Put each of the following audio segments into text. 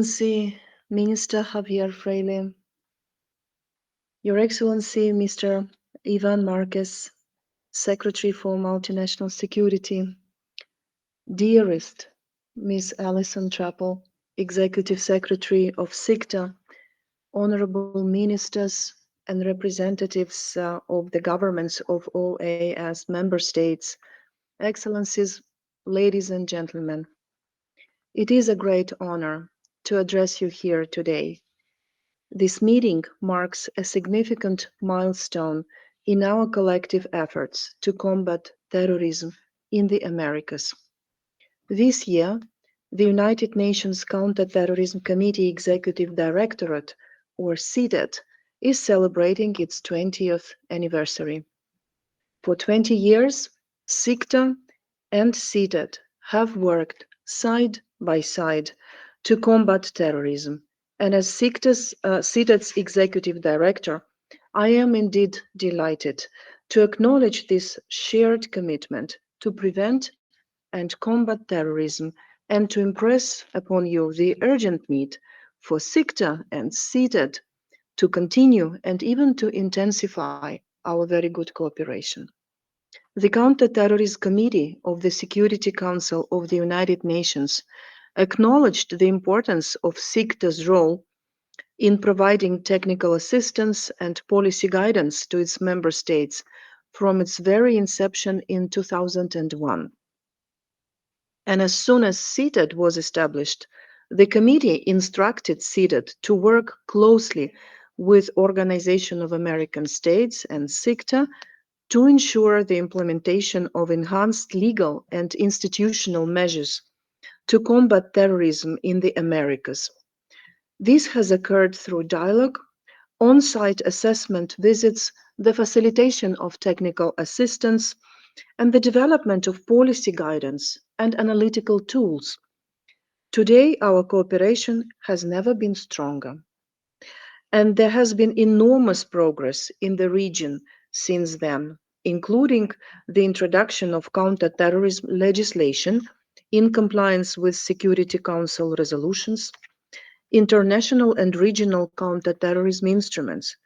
Excellency, Minister Javier Freire, Your Excellency, Mr. Ivan Marquez, Secretary for Multinational Security, dearest Ms. Alison Trappel, Executive Secretary of CTED, honorable ministers and representatives of the governments of OAS member states, Excellencies, ladies and gentlemen, it is a great honor to address you here today. This meeting marks a significant milestone in our collective efforts to combat terrorism in the Americas. This year, the United Nations Counterterrorism Committee Executive Directorate, or CTED, is celebrating its 20th anniversary. For 20 years, SICTA and CTED have worked side by side to combat terrorism. And as CTED's Executive Director, I am indeed delighted to acknowledge this shared commitment to prevent and combat terrorism and to impress upon you the urgent need for SICTA and CTED to continue and even to intensify our very good cooperation. The Counter-Terrorism Committee of the Security Council of the United Nations acknowledged the importance of SICTA's role in providing technical assistance and policy guidance to its member states from its very inception in 2001. And as soon as CTED was established, the committee instructed CTED to work closely with Organization of American States and SICTA to ensure the implementation of enhanced legal and institutional measures to combat terrorism in the Americas. This has occurred through dialogue, on-site assessment visits, the facilitation of technical assistance, and the development of policy guidance and analytical tools. Today, our cooperation has never been stronger. And there has been enormous progress in the region since then, including the introduction of counter-terrorism legislation in compliance with Security Council resolutions, international and regional counter-terrorism instruments,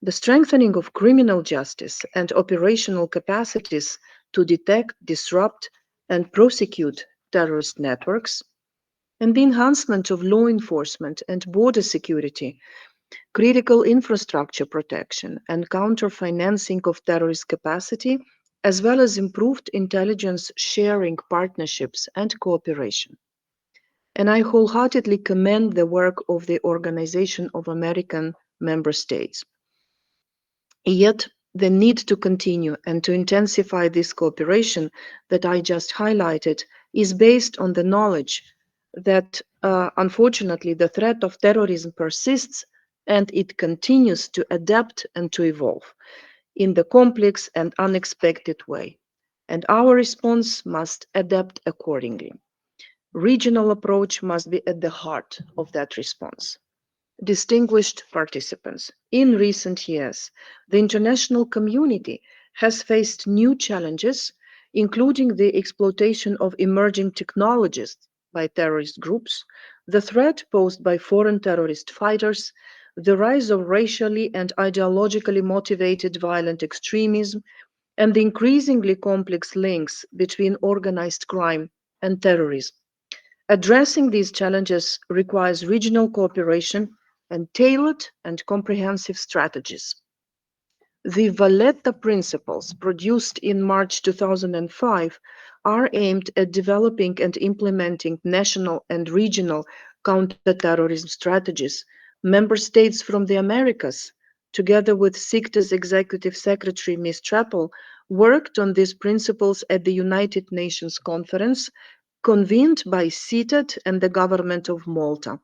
the strengthening of criminal justice and operational capacities to detect, disrupt, and prosecute terrorist networks, and the enhancement of law enforcement and border security, critical infrastructure protection, and counter-financing of terrorist capacity, as well as improved intelligence sharing partnerships and cooperation. And I wholeheartedly commend the work of the Organization of American Member States. Yet, the need to continue and to intensify this cooperation that I just highlighted is based on the knowledge that, unfortunately, the threat of terrorism persists and it continues to adapt and to evolve in the complex and unexpected way. And our response must adapt accordingly. Regional approach must be at the heart of that response. Distinguished participants, in recent years, the international community has faced new challenges, including the exploitation of emerging technologies by terrorist groups, the threat posed by foreign terrorist fighters, the rise of racially and ideologically motivated violent extremism, and the increasingly complex links between organized crime and terrorism. Addressing these challenges requires regional cooperation and tailored and comprehensive strategies. The Valletta Principles, produced in March 2005, are aimed at developing and implementing national and regional counter-terrorism strategies. Member states from the Americas, together with SICTA's Executive Secretary, Ms. Trappel, worked on these principles at the United Nations Conference, convened by CTED and the Government of Malta.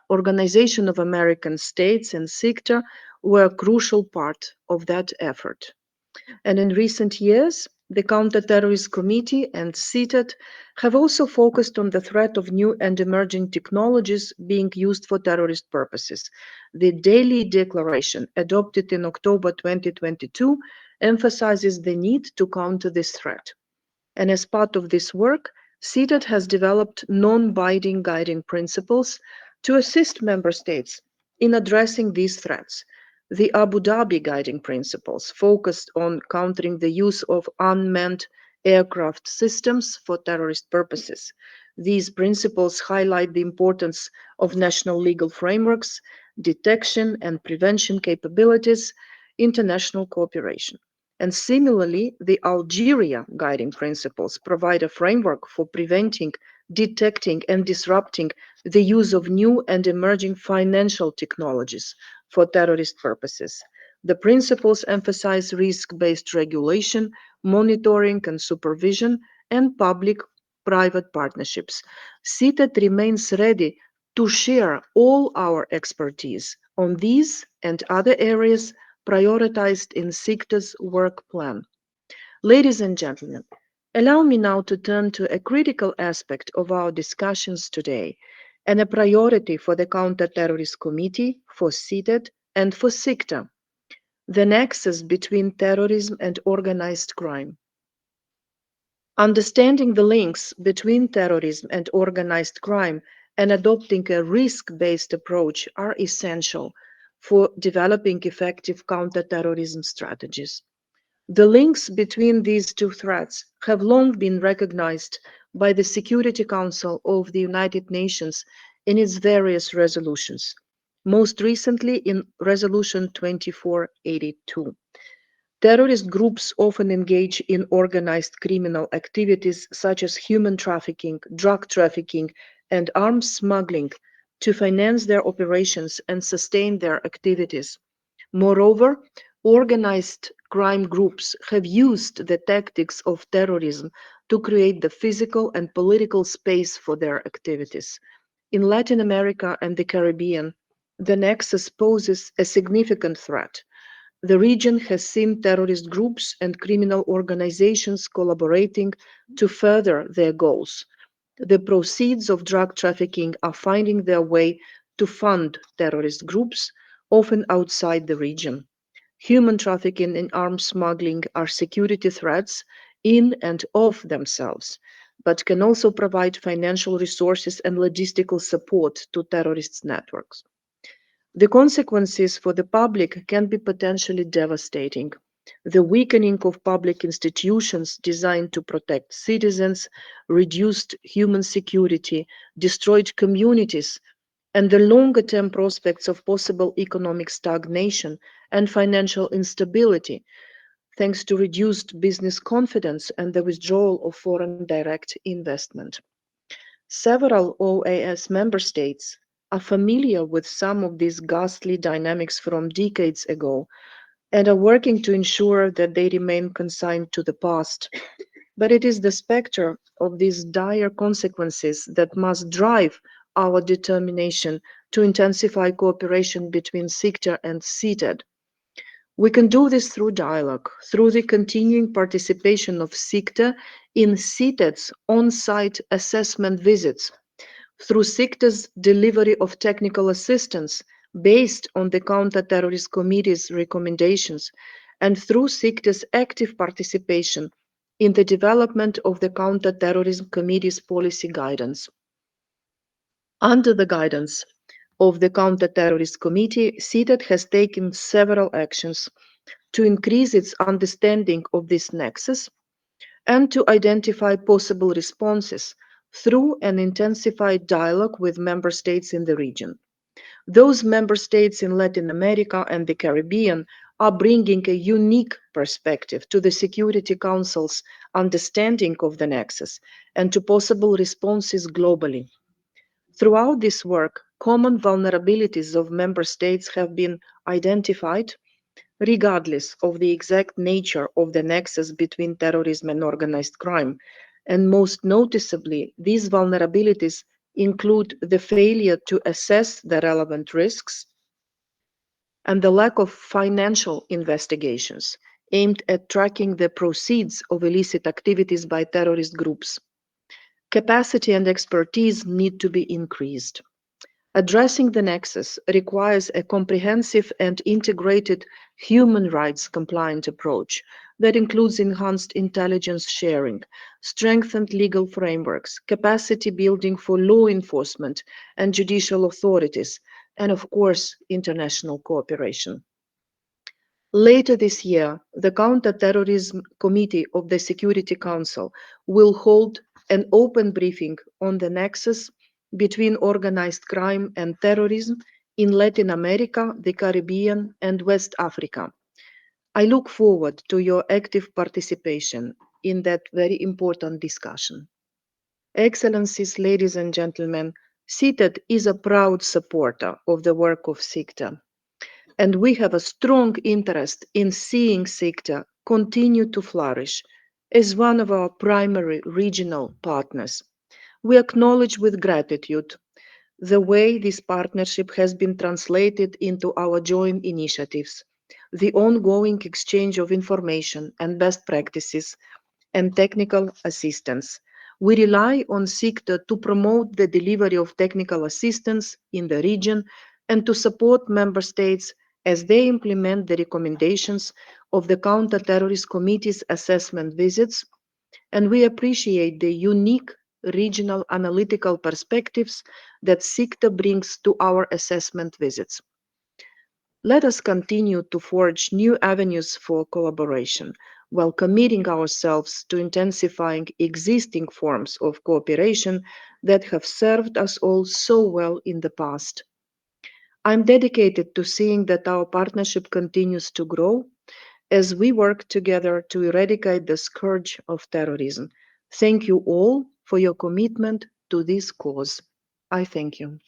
Organization of American States and SICTA were a crucial part of that effort. And in recent years, the Counter-Terrorism Committee and CTED have also focused on the threat of new and emerging technologies being used for terrorist purposes. The Daily Declaration, adopted in October 2022, emphasizes the need to counter this threat. And as part of this work, CTED has developed non-binding guiding principles To assist member states in addressing these threats, the Abu Dhabi Guiding Principles focused on countering the use of unmanned aircraft systems for terrorist purposes. These principles highlight the importance of national legal frameworks, detection and prevention capabilities, international cooperation. And similarly, the Algeria Guiding Principles provide a framework for preventing, detecting, and disrupting the use of new and emerging financial technologies for terrorist purposes. The principles emphasize risk-based regulation, monitoring and supervision, and public-private partnerships. CTED remains ready to share all our expertise on these and other areas prioritized in SIGTA's work plan. Ladies and gentlemen, allow me now to turn to a critical aspect of our discussions today and a priority for the Counter-Terrorist Committee, for CTED, and for SIGTA: the nexus between terrorism and organized crime. Understanding the links between terrorism and organized crime and adopting a risk-based approach are essential for developing effective counterterrorism strategies. The links between these two threats have long been recognized by the Security Council of the United Nations in its various resolutions, most recently in Resolution 2482. Terrorist groups often engage in organized criminal activities such as human trafficking, drug trafficking, and arms smuggling to finance their operations and sustain their activities. Moreover, organized crime groups have used the tactics of terrorism to create the physical and political space for their activities. In Latin America and the Caribbean, the nexus poses a significant threat. The region has seen terrorist groups and criminal organizations collaborating to further their goals. The proceeds of drug trafficking are finding their way to fund terrorist groups, often outside the region. Human trafficking and arms smuggling are security threats in and of themselves, but can also provide financial resources and logistical support to terrorist networks. The consequences for the public can be potentially devastating. The weakening of public institutions designed to protect citizens, reduced human security, destroyed communities, and the longer term prospects of possible economic stagnation and financial instability, thanks to reduced business confidence and the withdrawal of foreign direct investment. Several OAS member states are familiar with some of these ghastly dynamics from decades ago and are working to ensure that they remain consigned to the past. But it is the specter of these dire consequences that must drive our determination to intensify cooperation between SIGTA and CTED. We can do this through dialogue, through the continuing participation of SIGTA in CTED's on-site assessment visits, through SIGTA's delivery of technical assistance based on the Counter-Terrorist Committee's recommendations, and through SIGTA's active participation in the development of the Counter-Terrorism Committee's policy guidance. Under the guidance of the Counter-Terrorist Committee, CTED has taken several actions to increase its understanding of this nexus and to identify possible responses through an intensified dialogue with member states in the region. Those member states in Latin America and the Caribbean are bringing a unique perspective to the Security Council's understanding of the nexus and to possible responses globally. Throughout this work, common vulnerabilities of member states have been identified, regardless of the exact nature of the nexus between terrorism and organized crime. And most noticeably, these vulnerabilities include the failure to assess the relevant risks and the lack of financial investigations aimed at tracking the proceeds of illicit activities by terrorist groups. Capacity and expertise need to be increased. Addressing the nexus requires a comprehensive and integrated human rights compliant approach that includes enhanced intelligence sharing, strengthened legal frameworks, capacity building for law enforcement and judicial authorities, and of course, international cooperation. Later this year, the Counterterrorism Committee of the Security Council will hold an open briefing on the nexus between organized crime and terrorism in Latin America, the Caribbean, and West Africa. I look forward to your active participation in that very important discussion. Excellencies, ladies and gentlemen, CTED is a proud supporter of the work of SIGTA, and we have a strong interest in seeing SIGTA continue to flourish as one of our primary regional partners. We acknowledge with gratitude the way this partnership has been translated into our joint initiatives, the ongoing exchange of information and best practices, and technical assistance. We rely on SIGTA to promote the delivery of technical assistance in the region and to support member states as they implement the recommendations of the Counter-Terrorist Committee's assessment visits, and we appreciate the unique regional analytical perspectives that SIGTA brings to our assessment visits. Let us continue to forge new avenues for collaboration while committing ourselves to intensifying existing forms of cooperation that have served us all so well in the past. I'm dedicated to seeing that our partnership continues to grow as we work together to eradicate the scourge of terrorism. Thank you all for your commitment to this cause. I thank you.